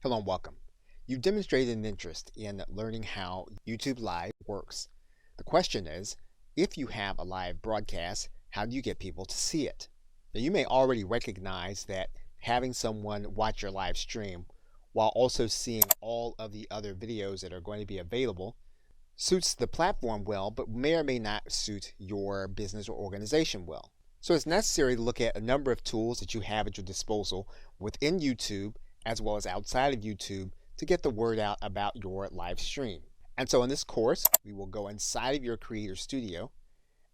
Hello and welcome. You've demonstrated an interest in learning how YouTube Live works. The question is, if you have a live broadcast, how do you get people to see it? Now, you may already recognize that having someone watch your live stream while also seeing all of the other videos that are going to be available suits the platform well, but may or may not suit your business or organization well. So it's necessary to look at a number of tools that you have at your disposal within YouTube as well as outside of YouTube to get the word out about your live stream. And so in this course, we will go inside of your Creator Studio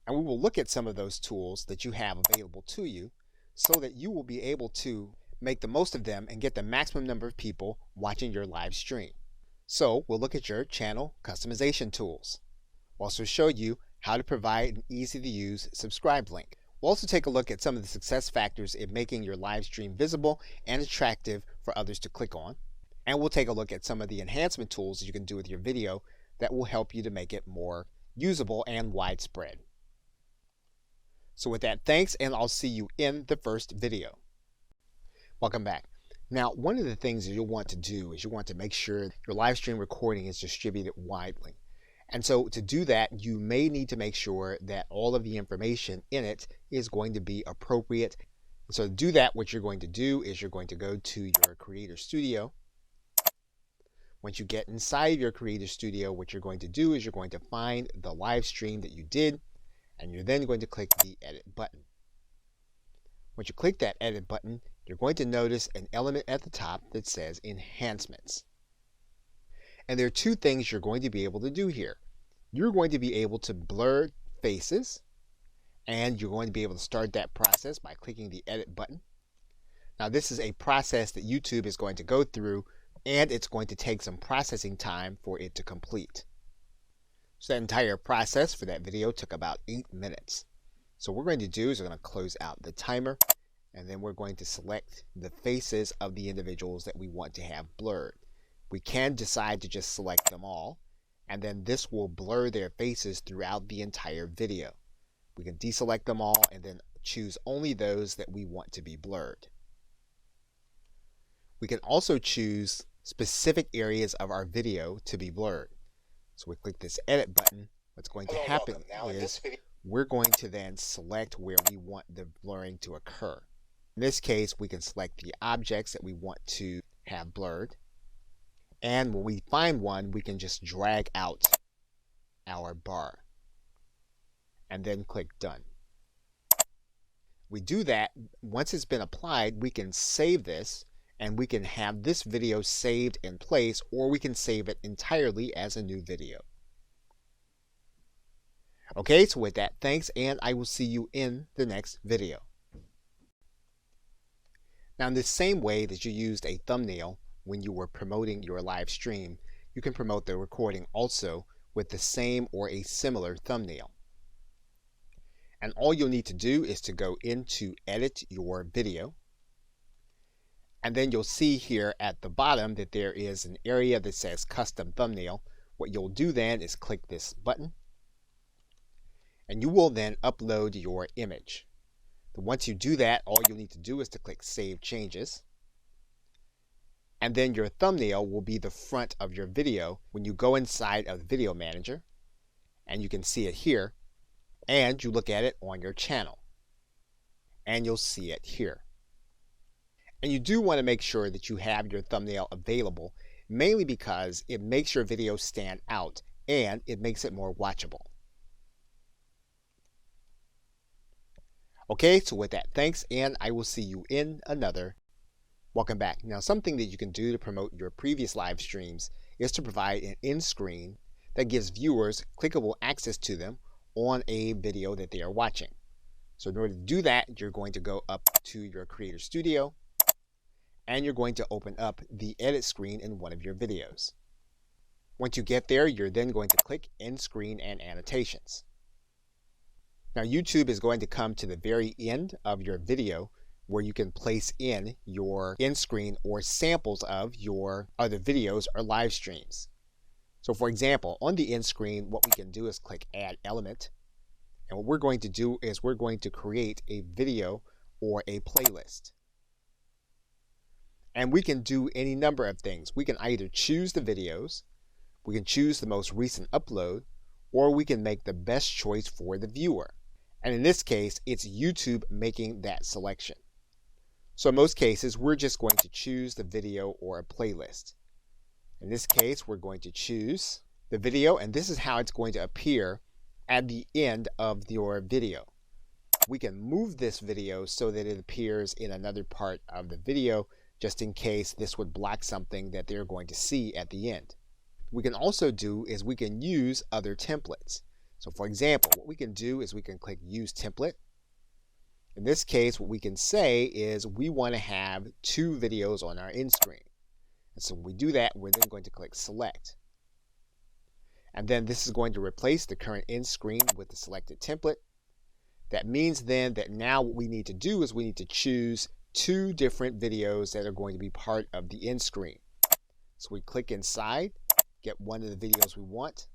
and we will look at some of those tools that you have available to you so that you will be able to make the most of them and get the maximum number of people watching your live stream. So we'll look at your channel customization tools. We'll also show you how to provide an easy to use subscribe link. We'll also take a look at some of the success factors in making your live stream visible and attractive for others to click on. And we'll take a look at some of the enhancement tools that you can do with your video that will help you to make it more usable and widespread. So with that, thanks, and I'll see you in the first video. Welcome back. Now, one of the things that you'll want to do is you want to make sure your live stream recording is distributed widely. And so to do that, you may need to make sure that all of the information in it is going to be appropriate. So to do that, what you're going to do is you're going to go to your Creator Studio. Once you get inside of your Creator Studio, what you're going to do is you're going to find the live stream that you did, and you're then going to click the Edit button. Once you click that Edit button, you're going to notice an element at the top that says Enhancements. And there are two things you're going to be able to do here. You're going to be able to blur faces, and you're going to be able to start that process by clicking the Edit button. Now, this is a process that YouTube is going to go through, and it's going to take some processing time for it to complete. So that entire process for that video took about 8 minutes. So what we're going to do is we're going to close out the timer, and then we're going to select the faces of the individuals that we want to have blurred. We can decide to just select them all, and then this will blur their faces throughout the entire video. We can deselect them all and then choose only those that we want to be blurred. We can also choose specific areas of our video to be blurred. So we click this Edit button. What's going to happen is we're going to then select where we want the blurring to occur. In this case, we can select the objects that we want to have blurred. And when we find one, we can just drag out our bar and then click Done. We do that. Once it's been applied, we can save this and we can have this video saved in place, or we can save it entirely as a new video. Okay, so with that, thanks, and I will see you in the next video. Now, in the same way that you used a thumbnail when you were promoting your live stream, you can promote the recording also with the same or a similar thumbnail. And all you'll need to do is to go into Edit Your Video. And then you'll see here at the bottom that there is an area that says Custom Thumbnail. What you'll do then is click this button, and you will then upload your image. Once you do that, all you'll need to do is to click Save Changes. And then your thumbnail will be the front of your video when you go inside of the Video Manager, and you can see it here, and you look at it on your channel, and you'll see it here. And you do want to make sure that you have your thumbnail available, mainly because it makes your video stand out and it makes it more watchable. Okay, so with that, thanks, and I will see you in another. Welcome back. Now, something that you can do to promote your previous live streams is to provide an end screen that gives viewers clickable access to them on a video that they are watching. So in order to do that, you're going to go up to your Creator Studio, and you're going to open up the edit screen in one of your videos. Once you get there, you're then going to click End Screen and Annotations. Now, YouTube is going to come to the very end of your video where you can place in your end screen or samples of your other videos or live streams. So for example, on the end screen, what we can do is click Add Element. And what we're going to do is we're going to create a video or a playlist. And we can do any number of things. We can either choose the videos, we can choose the most recent upload, or we can make the best choice for the viewer. And in this case, it's YouTube making that selection. So in most cases, we're just going to choose the video or a playlist. In this case, we're going to choose the video, and this is how it's going to appear at the end of your video. We can move this video so that it appears in another part of the video, just in case this would block something that they're going to see at the end. What we can also do is we can use other templates. So for example, what we can do is we can click Use Template. In this case, what we can say is we want to have 2 videos on our end screen. And so when we do that, we're then going to click Select. And then this is going to replace the current end screen with the selected template. That means then that now what we need to do is we need to choose 2 different videos that are going to be part of the end screen. So we click inside, get one of the videos we want.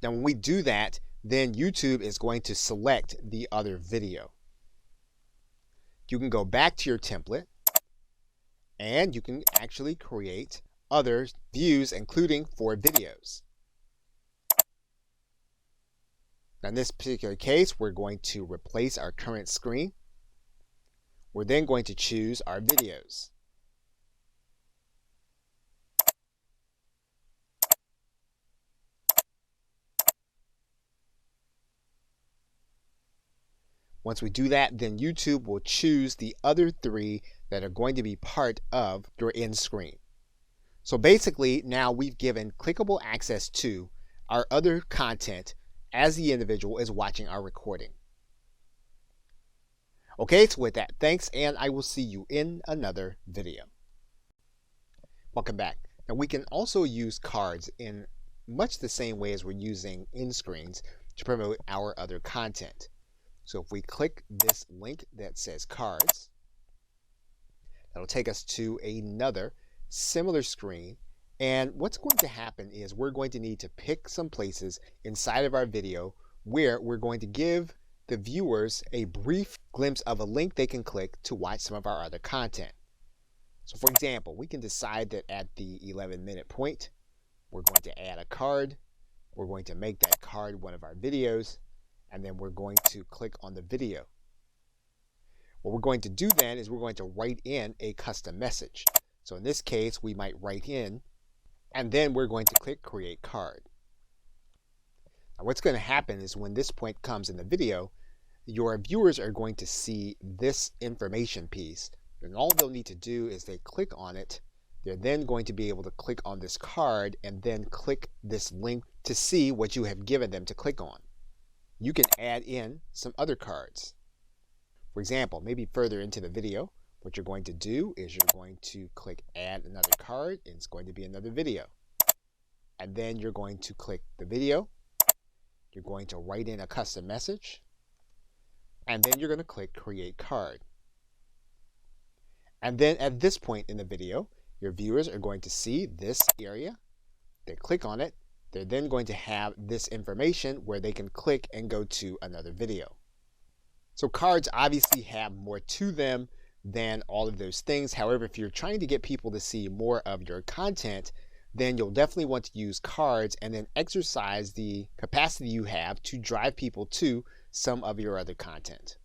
Now when we do that, then YouTube is going to select the other video. You can go back to your template and you can actually create other views, including 4 videos. Now in this particular case, we're going to replace our current screen. We're then going to choose our videos. Once we do that, then YouTube will choose the other 3 that are going to be part of your end screen. So basically, now we've given clickable access to our other content as the individual is watching our recording. Okay, so with that, thanks, and I will see you in another video. Welcome back. Now we can also use cards in much the same way as we're using end screens to promote our other content. So if we click this link that says cards, that'll take us to another similar screen. And what's going to happen is we're going to need to pick some places inside of our video where we're going to give the viewers a brief glimpse of a link they can click to watch some of our other content. So for example, we can decide that at the 11-minute point, we're going to add a card. We're going to make that card one of our videos, and then we're going to click on the video. What we're going to do then is we're going to write in a custom message. So in this case, we might write in, and then we're going to click Create Card. Now what's going to happen is when this point comes in the video, your viewers are going to see this information piece, and all they'll need to do is they click on it. They're then going to be able to click on this card and then click this link to see what you have given them to click on. You can add in some other cards. For example, maybe further into the video, what you're going to do is you're going to click Add Another Card, and it's going to be another video. And then you're going to click the video. You're going to write in a custom message. And then you're going to click Create Card. And then at this point in the video, your viewers are going to see this area. They click on it. They're then going to have this information where they can click and go to another video. So cards obviously have more to them than all of those things. However, if you're trying to get people to see more of your content, then you'll definitely want to use cards and then exercise the capacity you have to drive people to some of your other content.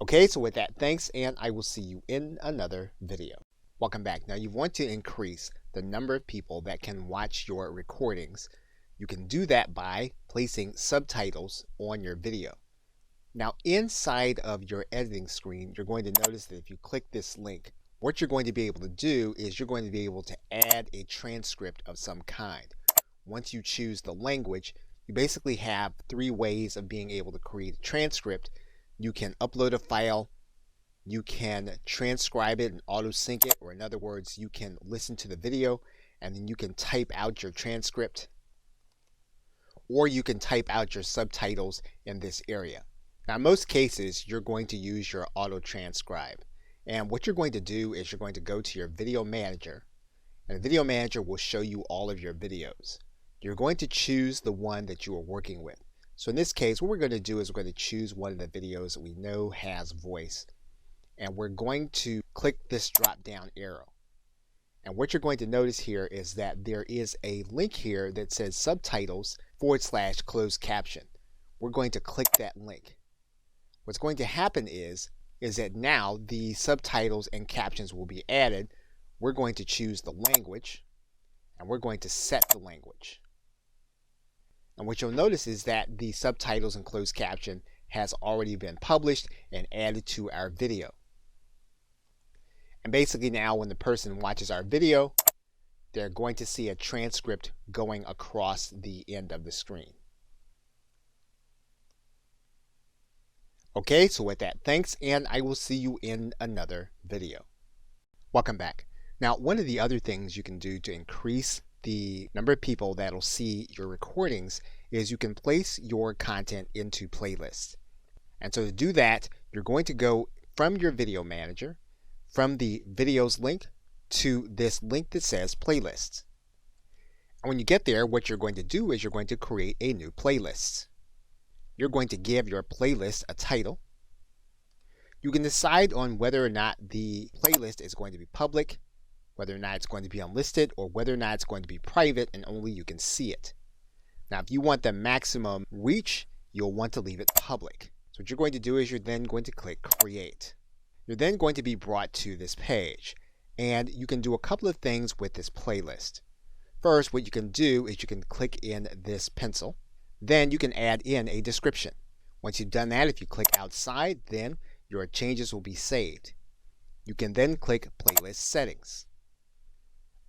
Okay, so with that, thanks, and I will see you in another video. Welcome back. Now you want to increase the number of people that can watch your recordings. You can do that by placing subtitles on your video. Now inside of your editing screen, you're going to notice that if you click this link, what you're going to be able to do is you're going to be able to add a transcript of some kind. Once you choose the language, you basically have 3 ways of being able to create a transcript. You can upload a file, you can transcribe it and auto sync it, or in other words, you can listen to the video and then you can type out your transcript, or you can type out your subtitles in this area. Now in most cases, you're going to use your auto transcribe. And what you're going to do is you're going to go to your video manager, and the video manager will show you all of your videos. You're going to choose the one that you are working with. So in this case, what we're going to do is we're going to choose one of the videos that we know has voice. and we're going to click this drop down arrow. And what you're going to notice here is that there is a link here that says subtitles/closed caption. We're going to click that link. What's going to happen is that now the subtitles and captions will be added. We're going to choose the language and we're going to set the language. And what you'll notice is that the subtitles and closed caption has already been published and added to our video. And basically now when the person watches our video, they're going to see a transcript going across the end of the screen. Okay, so with that, thanks, and I will see you in another video. Welcome back. Now, one of the other things you can do to increase the number of people that'll see your recordings is you can place your content into playlists. And so to do that, you're going to go from your video manager, from the videos link to this link that says playlists. And when you get there, what you're going to do is you're going to create a new playlist. You're going to give your playlist a title. You can decide on whether or not the playlist is going to be public, whether or not it's going to be unlisted, or whether or not it's going to be private and only you can see it. Now, if you want the maximum reach, you'll want to leave it public. So what you're going to do is you're then going to click Create. You're then going to be brought to this page, and you can do a couple of things with this playlist. First, what you can do is you can click in this pencil. Then you can add in a description. Once you've done that, if you click outside, then your changes will be saved. You can then click Playlist Settings.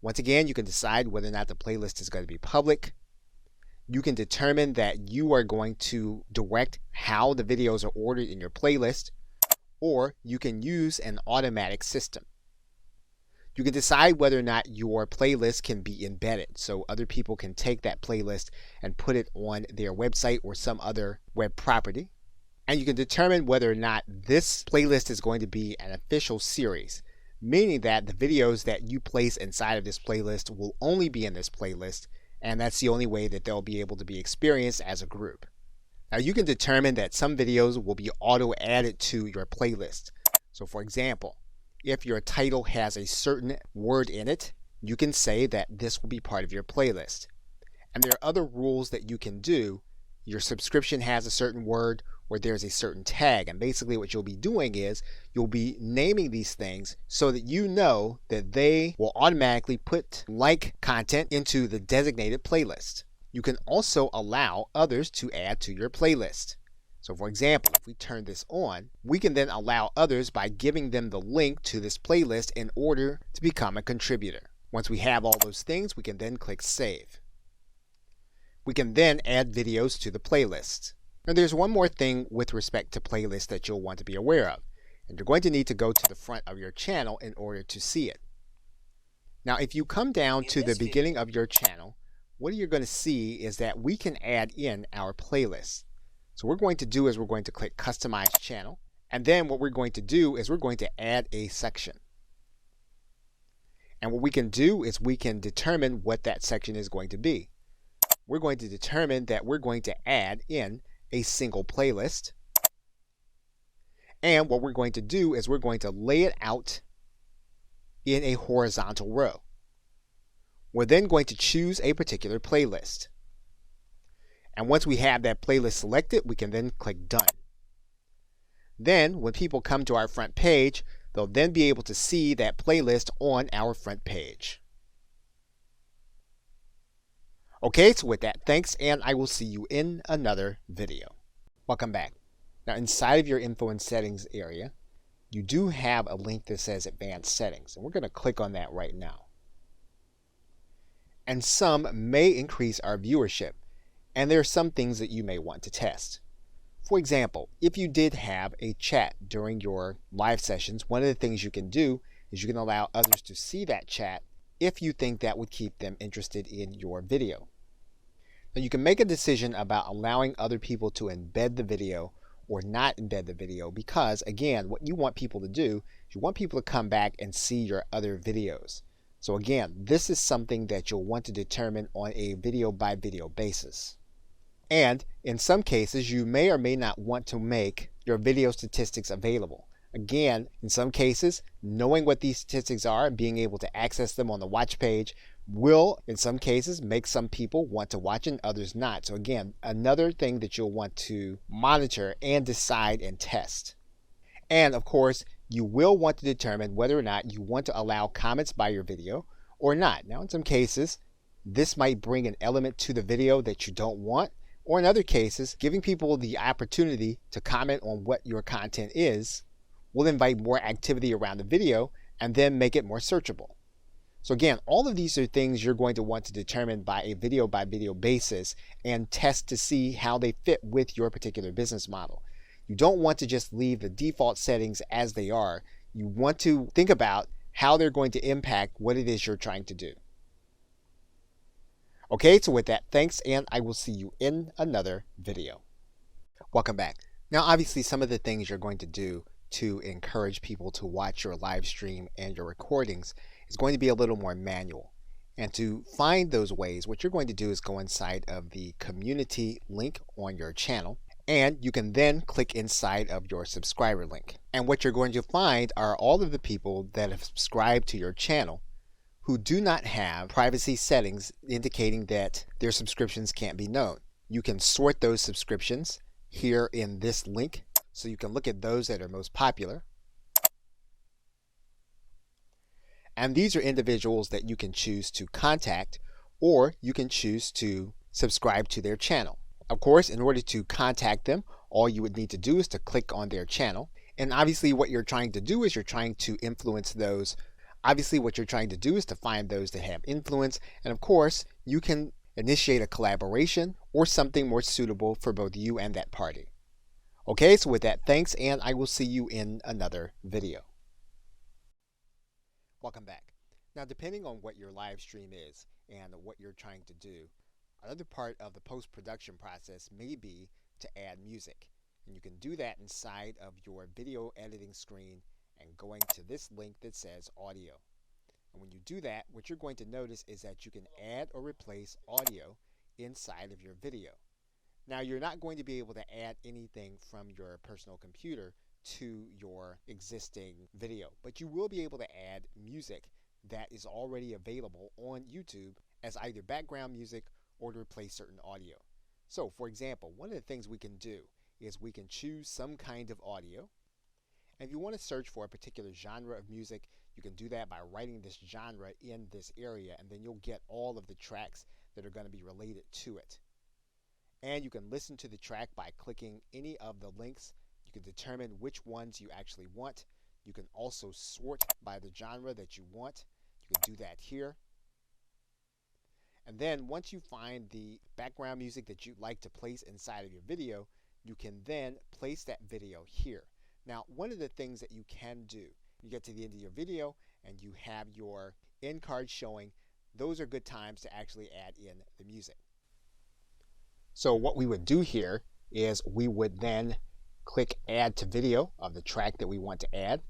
Once again, you can decide whether or not the playlist is going to be public. You can determine that you are going to direct how the videos are ordered in your playlist, or you can use an automatic system. You can decide whether or not your playlist can be embedded, so other people can take that playlist and put it on their website or some other web property. And you can determine whether or not this playlist is going to be an official series, meaning that the videos that you place inside of this playlist will only be in this playlist, and that's the only way that they'll be able to be experienced as a group. Now you can determine that some videos will be auto-added to your playlist. So for example, if your title has a certain word in it, you can say that this will be part of your playlist. And there are other rules that you can do. Your subscription has a certain word or there's a certain tag. And basically what you'll be doing is you'll be naming these things so that you know that they will automatically put like content into the designated playlist. You can also allow others to add to your playlist. So for example, if we turn this on, we can then allow others by giving them the link to this playlist in order to become a contributor. Once we have all those things, we can then click Save. We can then add videos to the playlist. Now there's one more thing with respect to playlists that you'll want to be aware of. And you're going to need to go to the front of your channel in order to see it. Now if you come down to the beginning of your channel, what you're going to see is that we can add in our playlists. So what we're going to do is we're going to click Customize Channel, and then what we're going to do is we're going to add a section. And what we can do is we can determine what that section is going to be. We're going to determine that we're going to add in a single playlist. And what we're going to do is we're going to lay it out in a horizontal row. We're then going to choose a particular playlist. And once we have that playlist selected, we can then click Done. Then, when people come to our front page, they'll then be able to see that playlist on our front page. Okay, so with that, thanks, and I will see you in another video. Welcome back. Now, inside of your Info and Settings area, you do have a link that says Advanced Settings, and we're going to click on that right now. And some may increase our viewership. And there are some things that you may want to test. For example, if you did have a chat during your live sessions, one of the things you can do is you can allow others to see that chat if you think that would keep them interested in your video. Now you can make a decision about allowing other people to embed the video or not embed the video because, again, what you want people to do is you want people to come back and see your other videos. So again, this is something that you'll want to determine on a video by video basis. And in some cases, you may or may not want to make your video statistics available. Again, in some cases, knowing what these statistics are and being able to access them on the watch page will, in some cases, make some people want to watch and others not. So again, another thing that you'll want to monitor and decide and test. And of course, you will want to determine whether or not you want to allow comments by your video or not. Now, in some cases, this might bring an element to the video that you don't want, or in other cases, giving people the opportunity to comment on what your content is will invite more activity around the video and then make it more searchable. So again, all of these are things you're going to want to determine by video basis and test to see how they fit with your particular business model. You don't want to just leave the default settings as they are. You want to think about how they're going to impact what it is you're trying to do. Okay, so with that, thanks, and I will see you in another video. Welcome back. Now, obviously, some of the things you're going to do to encourage people to watch your live stream and your recordings is going to be a little more manual. And to find those ways, what you're going to do is go inside of the community link on your channel, and you can then click inside of your subscriber link. And what you're going to find are all of the people that have subscribed to your channel who do not have privacy settings indicating that their subscriptions can't be known. You can sort those subscriptions here in this link, so you can look at those that are most popular. And these are individuals that you can choose to contact, or you can choose to subscribe to their channel. Of course, in order to contact them, all you would need to do is to click on their channel. And obviously what you're trying to do is you're trying to influence those. Obviously what you're trying to do is to find those that have influence. And of course, you can initiate a collaboration or something more suitable for both you and that party. Okay, so with that, thanks, and I will see you in another video. Welcome back. Now, depending on what your live stream is and what you're trying to do, another part of the post-production process may be to add music. And you can do that inside of your video editing screen and going to this link that says audio. And when you do that, what you're going to notice is that you can add or replace audio inside of your video. Now, you're not going to be able to add anything from your personal computer to your existing video, but you will be able to add music that is already available on YouTube as either background music or to replace certain audio. So, for example, one of the things we can do is we can choose some kind of audio. And if you want to search for a particular genre of music, you can do that by writing this genre in this area, and then you'll get all of the tracks that are going to be related to it. And you can listen to the track by clicking any of the links. You can determine which ones you actually want. You can also sort by the genre that you want. You can do that here. And then once you find the background music that you'd like to place inside of your video, you can then place that video here. Now, one of the things that you can do, you get to the end of your video and you have your end card showing, those are good times to actually add in the music. So what we would do here is we would then click add to video of the track that we want to add.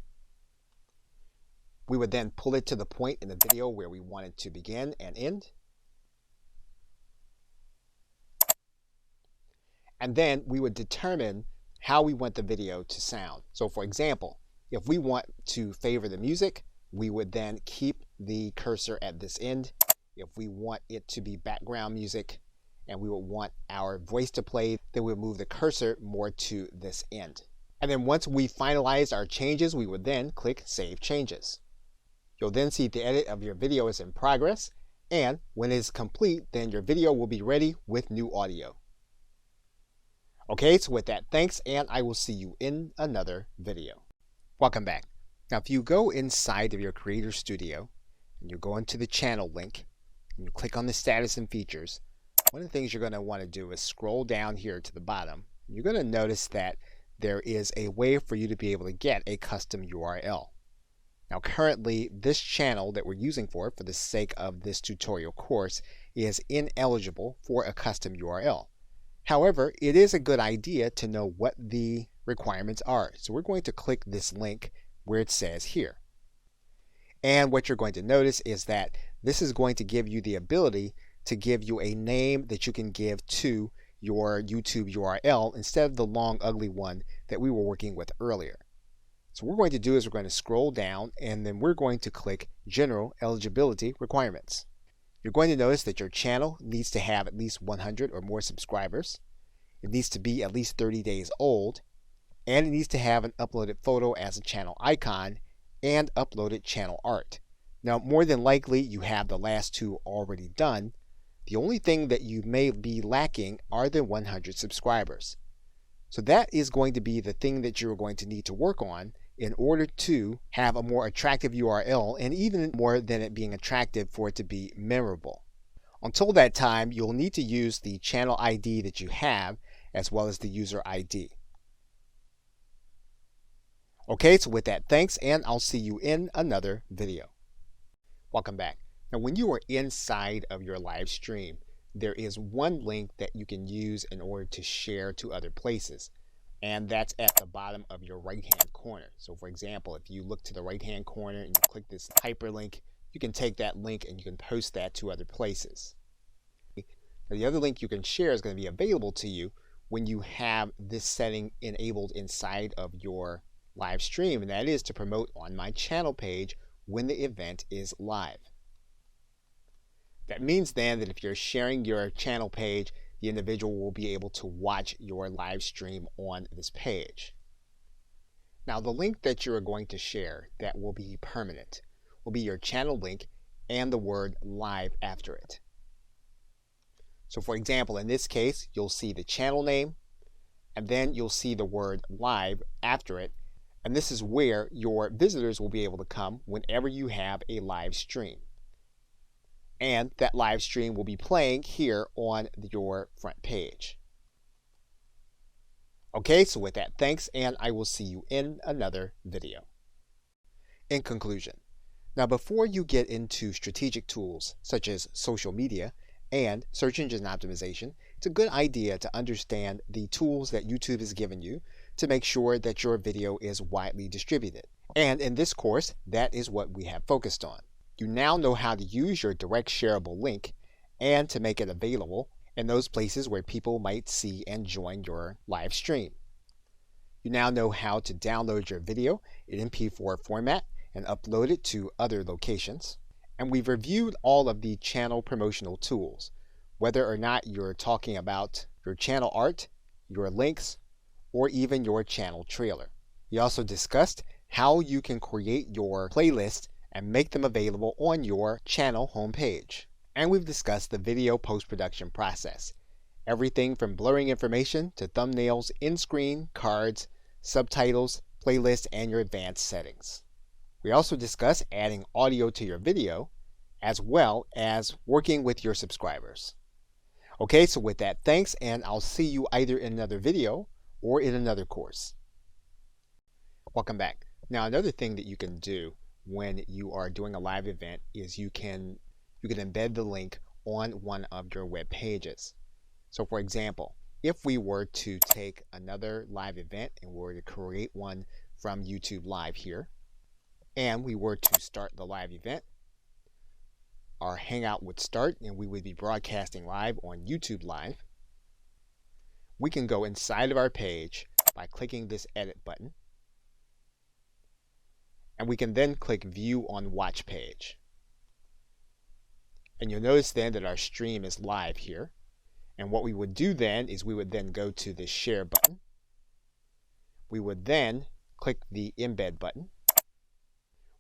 We would then pull it to the point in the video where we want it to begin and end. And then we would determine how we want the video to sound. So for example, if we want to favor the music, we would then keep the cursor at this end. If we want it to be background music and we would want our voice to play, then we'll move the cursor more to this end. And then once we finalize our changes, we would then click Save Changes. You'll then see the edit of your video is in progress, and when it is complete, then your video will be ready with new audio. Okay, so with that, thanks, and I will see you in another video. Welcome back. Now, if you go inside of your Creator Studio, and you go into the channel link, and you click on the status and features, one of the things you're going to want to do is scroll down here to the bottom. You're going to notice that there is a way for you to be able to get a custom URL. Now, currently, this channel that we're using for the sake of this tutorial course is ineligible for a custom URL. However, it is a good idea to know what the requirements are. So we're going to click this link where it says here. And what you're going to notice is that this is going to give you the ability to give you a name that you can give to your YouTube URL instead of the long, ugly one that we were working with earlier. So what we're going to do is we're going to scroll down and then we're going to click General Eligibility Requirements. You're going to notice that your channel needs to have at least 100 or more subscribers. It needs to be at least 30 days old, and it needs to have an uploaded photo as a channel icon and uploaded channel art. Now, more than likely, you have the last two already done. The only thing that you may be lacking are the 100 subscribers. So that is going to be the thing that you're going to need to work on in order to have a more attractive URL, and even more than it being attractive, for it to be memorable. Until that time, you'll need to use the channel ID that you have as well as the user ID. Okay, so with that, thanks, and I'll see you in another video. Welcome back. Now, when you are inside of your live stream, there is one link that you can use in order to share to other places, and that's at the bottom of your right-hand corner. So for example, if you look to the right-hand corner and you click this hyperlink, you can take that link and you can post that to other places. Now, the other link you can share is going to be available to you when you have this setting enabled inside of your live stream, and that is to promote on my channel page when the event is live. That means then that if you're sharing your channel page, the individual will be able to watch your live stream on this page. Now, the link that you're going to share that will be permanent will be your channel link and the word live after it. So for example, in this case, you'll see the channel name, and then you'll see the word live after it, and this is where your visitors will be able to come whenever you have a live stream. And that live stream will be playing here on your front page. Okay, so with that, thanks, and I will see you in another video. In conclusion, now before you get into strategic tools such as social media and search engine optimization, it's a good idea to understand the tools that YouTube has given you to make sure that your video is widely distributed. And in this course, that is what we have focused on. You now know how to use your direct shareable link and to make it available in those places where people might see and join your live stream. You now know how to download your video in MP4 format and upload it to other locations. And we've reviewed all of the channel promotional tools, whether or not you're talking about your channel art, your links, or even your channel trailer. We also discussed how you can create your playlist and make them available on your channel homepage. And we've discussed the video post-production process. Everything from blurring information to thumbnails, in-screen, cards, subtitles, playlists, and your advanced settings. We also discussed adding audio to your video, as well as working with your subscribers. Okay, so with that, thanks, and I'll see you either in another video or in another course. Welcome back. Now, another thing that you can do when you are doing a live event is you can embed the link on one of your web pages. So for example, if we were to take another live event and we were to create one from YouTube Live here, and we were to start the live event, our Hangout would start and we would be broadcasting live on YouTube Live. We can go inside of our page by clicking this edit button, and we can then click View on Watch Page. And you'll notice then that our stream is live here. And what we would do then is we would then go to the Share button. We would then click the Embed button.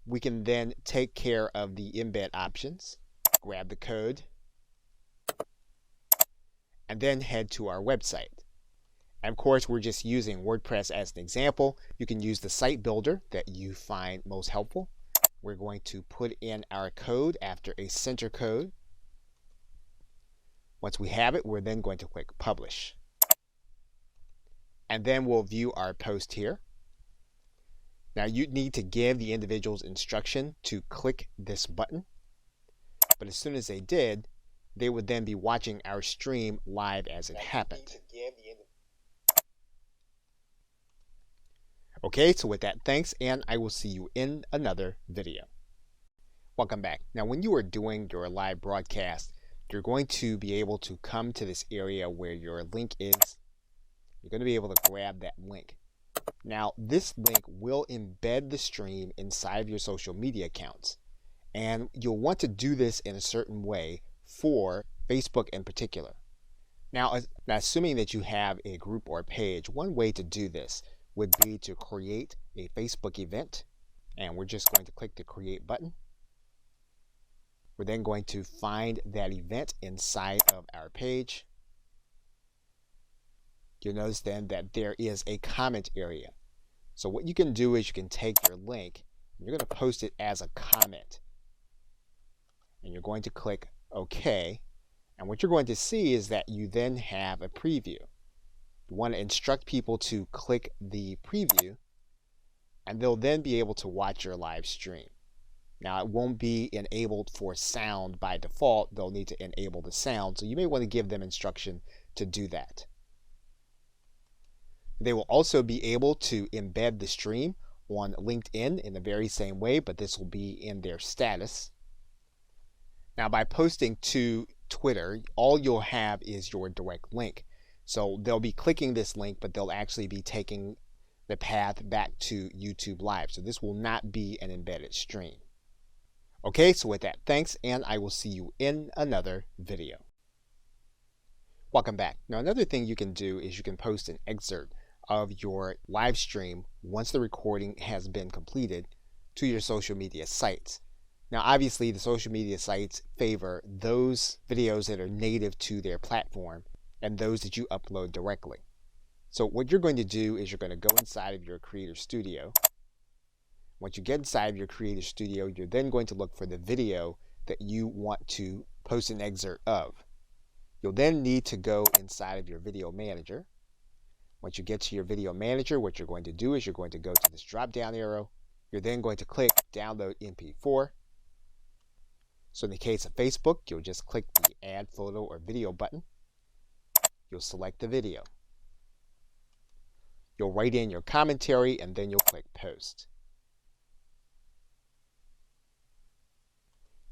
We can then take care of the embed options, grab the code, and then head to our website. And of course, we're just using WordPress as an example. You can use the site builder that you find most helpful. We're going to put in our code after a center code. Once we have it, we're then going to click Publish. And then we'll view our post here. Now, you need to give the individuals instruction to click this button. But as soon as they did, they would then be watching our stream live as it happened. Okay, so with that, thanks, and I will see you in another video. Welcome back. Now, when you are doing your live broadcast, you're going to be able to come to this area where your link is. You're going to be able to grab that link. Now, this link will embed the stream inside of your social media accounts. And you'll want to do this in a certain way for Facebook in particular. Now, assuming that you have a group or a page, one way to do this would be to create a Facebook event. And we're just going to click the Create button. We're then going to find that event inside of our page. You'll notice then that there is a comment area. So what you can do is you can take your link and you're going to post it as a comment. And you're going to click OK. And what you're going to see is that you then have a preview. You want to instruct people to click the preview, and they'll then be able to watch your live stream. Now, it won't be enabled for sound by default. They'll need to enable the sound. So you may want to give them instruction to do that. They will also be able to embed the stream on LinkedIn in the very same way, but this will be in their status. Now, by posting to Twitter, all you'll have is your direct link. So they'll be clicking this link, but they'll actually be taking the path back to YouTube Live. So this will not be an embedded stream. Okay, so with that, thanks, and I will see you in another video. Welcome back. Now, another thing you can do is you can post an excerpt of your live stream once the recording has been completed to your social media sites. Now, obviously, the social media sites favor those videos that are native to their platform and those that you upload directly. So what you're going to do is you're going to go inside of your Creator Studio. Once you get inside of your Creator Studio, you're then going to look for the video that you want to post an excerpt of. You'll then need to go inside of your Video Manager. Once you get to your Video Manager, what you're going to do is you're going to go to this drop-down arrow. You're then going to click Download MP4. So in the case of Facebook, you'll just click the Add Photo or Video button. You'll select the video. You'll write in your commentary, and then you'll click Post.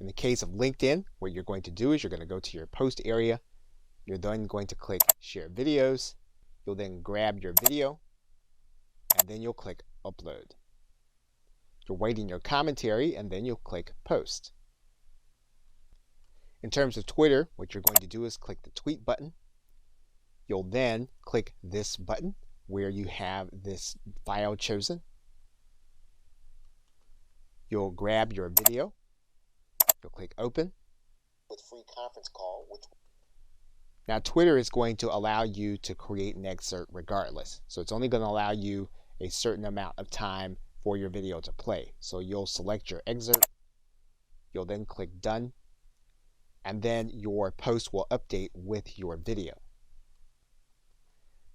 In the case of LinkedIn, what you're going to do is you're going to go to your Post area. You're then going to click Share Videos. You'll then grab your video, and then you'll click Upload. You'll write in your commentary, and then you'll click Post. In terms of Twitter, what you're going to do is click the Tweet button. You'll then click this button where you have this file chosen. You'll grab your video. You'll click Open. With free conference call. Now, Twitter is going to allow you to create an excerpt regardless. So it's only going to allow you a certain amount of time for your video to play. So you'll select your excerpt. You'll then click Done. And then your post will update with your video.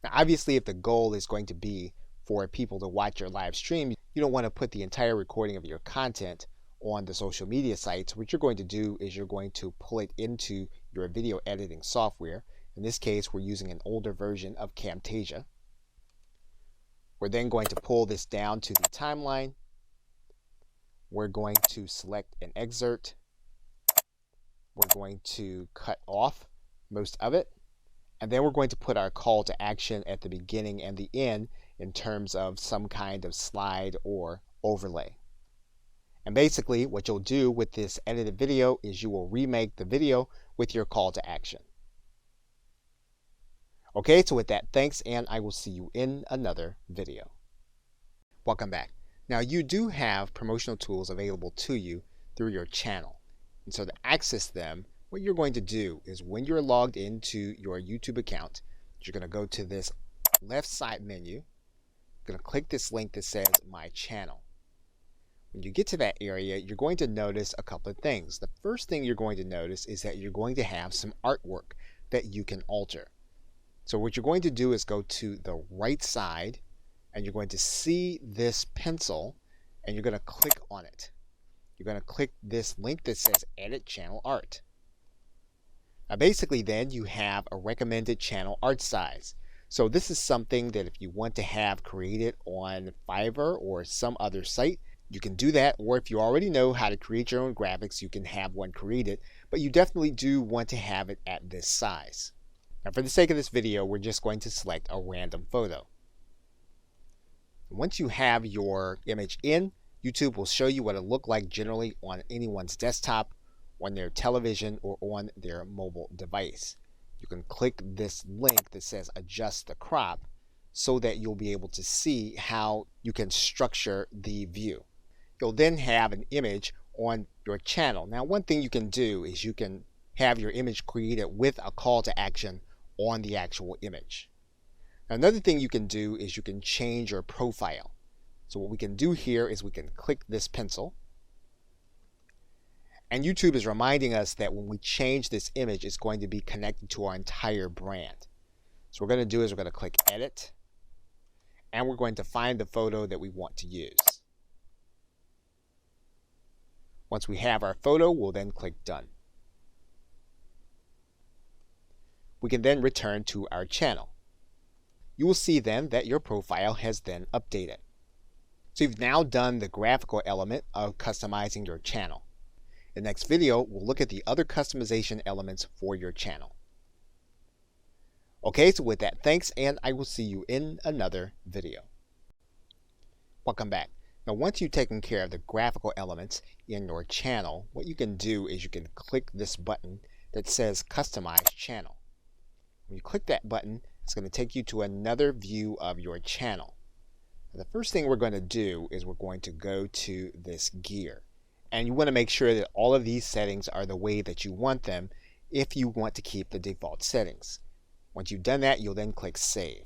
Now, obviously, if the goal is going to be for people to watch your live stream, you don't want to put the entire recording of your content on the social media sites. What you're going to do is you're going to pull it into your video editing software. In this case, we're using an older version of Camtasia. We're then going to pull this down to the timeline. We're going to select an excerpt. We're going to cut off most of it. And then we're going to put our call to action at the beginning and the end in terms of some kind of slide or overlay. And basically what you'll do with this edited video is you will remake the video with your call to action. Okay, so with that, thanks, and I will see you in another video. Welcome back. Now, you do have promotional tools available to you through your channel. And so to access them, what you're going to do is when you're logged into your YouTube account, you're going to go to this left side menu. You're going to click this link that says My Channel. When you get to that area, you're going to notice a couple of things. The first thing you're going to notice is that you're going to have some artwork that you can alter. So what you're going to do is go to the right side, and you're going to see this pencil, and you're going to click on it. You're going to click this link that says Edit Channel Art. Now basically then you have a recommended channel art size. So this is something that if you want to have created on Fiverr or some other site, you can do that. Or if you already know how to create your own graphics, you can have one created. But you definitely do want to have it at this size. Now for the sake of this video, we're just going to select a random photo. Once you have your image in, YouTube will show you what it looked like generally on anyone's desktop, on their television, or on their mobile device. You can click this link that says adjust the crop so that you'll be able to see how you can structure the view. You'll then have an image on your channel. Now, one thing you can do is you can have your image created with a call to action on the actual image. Now, another thing you can do is you can change your profile. So what we can do here is we can click this pencil. And YouTube is reminding us that when we change this image, it's going to be connected to our entire brand. So what we're going to do is we're going to click Edit. And we're going to find the photo that we want to use. Once we have our photo, we'll then click Done. We can then return to our channel. You will see then that your profile has then updated. So you've now done the graphical element of customizing your channel. In the next video, we'll look at the other customization elements for your channel. Okay, so with that, thanks, and I will see you in another video. Welcome back. Now, once you've taken care of the graphical elements in your channel, what you can do is you can click this button that says Customize Channel. When you click that button, it's going to take you to another view of your channel. Now, the first thing we're going to do is we're going to go to this gear. And you want to make sure that all of these settings are the way that you want them if you want to keep the default settings. Once you've done that, you'll then click Save.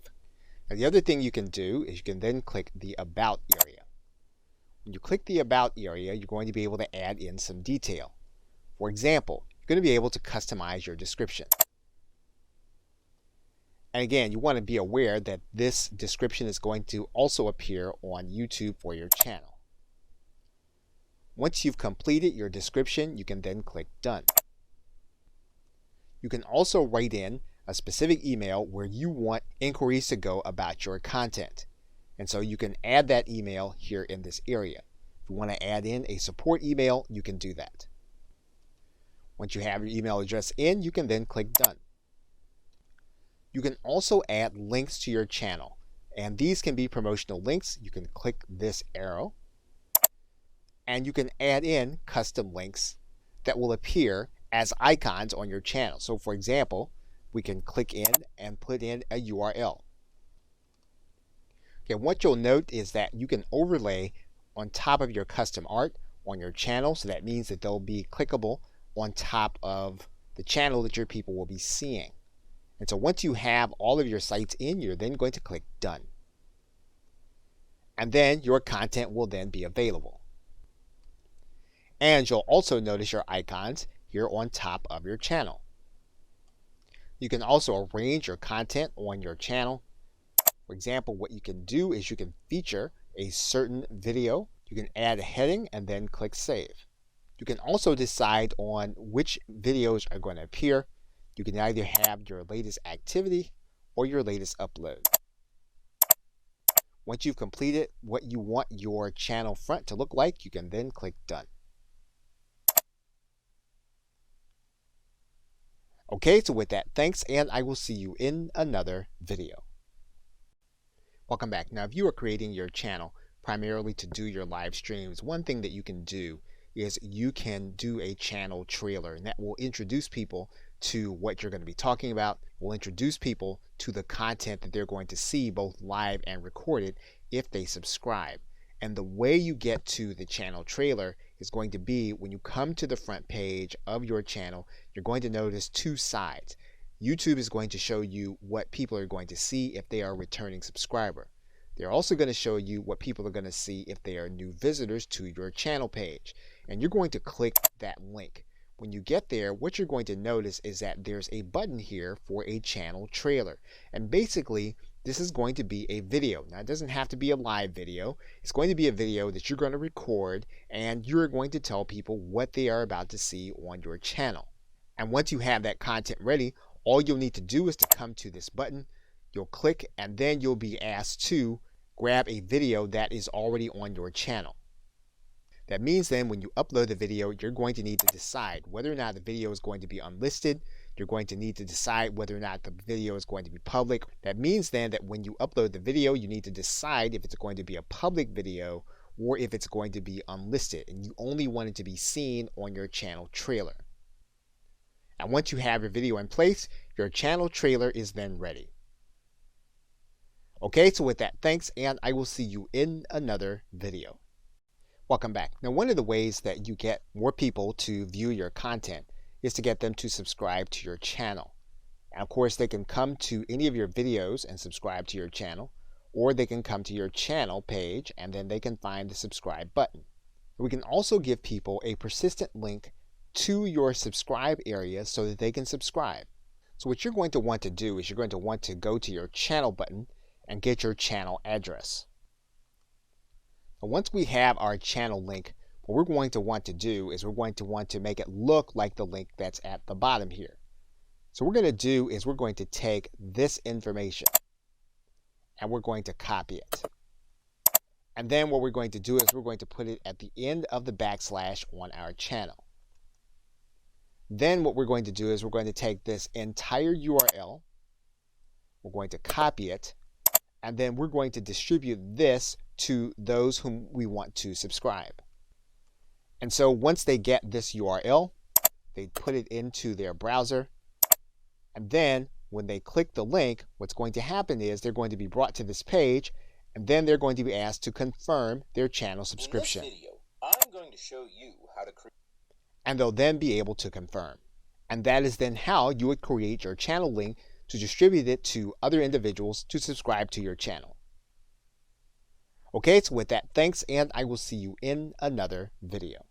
Now, the other thing you can do is you can then click the About area. When you click the About area, you're going to be able to add in some detail. For example, you're going to be able to customize your description. And again, you want to be aware that this description is going to also appear on YouTube for your channel. Once you've completed your description, you can then click Done. You can also write in a specific email where you want inquiries to go about your content. And so you can add that email here in this area. If you want to add in a support email, you can do that. Once you have your email address in, you can then click Done. You can also add links to your channel, and these can be promotional links. You can click this arrow, and you can add in custom links that will appear as icons on your channel. So for example, we can click in and put in a URL. Okay, what you'll note is that you can overlay on top of your custom art on your channel, so that means that they'll be clickable on top of the channel that your people will be seeing. And so once you have all of your sites in, you're then going to click Done. And then your content will then be available. And you'll also notice your icons here on top of your channel. You can also arrange your content on your channel. For example, what you can do is you can feature a certain video. You can add a heading and then click Save. You can also decide on which videos are going to appear. You can either have your latest activity or your latest upload. Once you've completed what you want your channel front to look like, you can then click Done. Okay, so with that, thanks, and I will see you in another video. Welcome back. Now, if you are creating your channel primarily to do your live streams, one thing that you can do is you can do a channel trailer, and that will introduce people to what you're going to be talking about, will introduce people to the content that they're going to see both live and recorded if they subscribe. And the way you get to the channel trailer is going to be when you come to the front page of your channel, you're going to notice two sides. YouTube is going to show you what people are going to see if they are a returning subscriber. They're also going to show you what people are going to see if they are new visitors to your channel page. And you're going to click that link. When you get there, what you're going to notice is that there's a button here for a channel trailer. And basically, this is going to be a video. Now, it doesn't have to be a live video. It's going to be a video that you're going to record, and you're going to tell people what they are about to see on your channel. And once you have that content ready, all you'll need to do is to come to this button. You'll click, and then you'll be asked to grab a video that is already on your channel. That means then when you upload the video, you're going to need to decide whether or not the video is going to be unlisted. You're going to need to decide whether or not the video is going to be public. That means then that when you upload the video, you need to decide if it's going to be a public video or if it's going to be unlisted, and you only want it to be seen on your channel trailer. And once you have your video in place, your channel trailer is then ready. Okay, so with that, thanks, and I will see you in another video. Welcome back. Now, one of the ways that you get more people to view your content is to get them to subscribe to your channel. And of course, they can come to any of your videos and subscribe to your channel, or they can come to your channel page and then they can find the subscribe button. We can also give people a persistent link to your subscribe area so that they can subscribe. So what you're going to want to do is you're going to want to go to your channel button and get your channel address. Now, once we have our channel link, what we're going to want to do is we're going to want to make it look like the link that's at the bottom here. So what we're going to do is we're going to take this information and we're going to copy it. And then what we're going to do is we're going to put it at the end of the backslash on our channel. Then what we're going to do is we're going to take this entire URL, we're going to copy it, and then we're going to distribute this to those whom we want to subscribe. And so once they get this URL, they put it into their browser, and then when they click the link, what's going to happen is they're going to be brought to this page, and then they're going to be asked to confirm their channel subscription. In this video, I'm going to show you how to create, and they'll then be able to confirm. And that is then how you would create your channel link to distribute it to other individuals to subscribe to your channel. Okay, so with that, thanks, and I will see you in another video.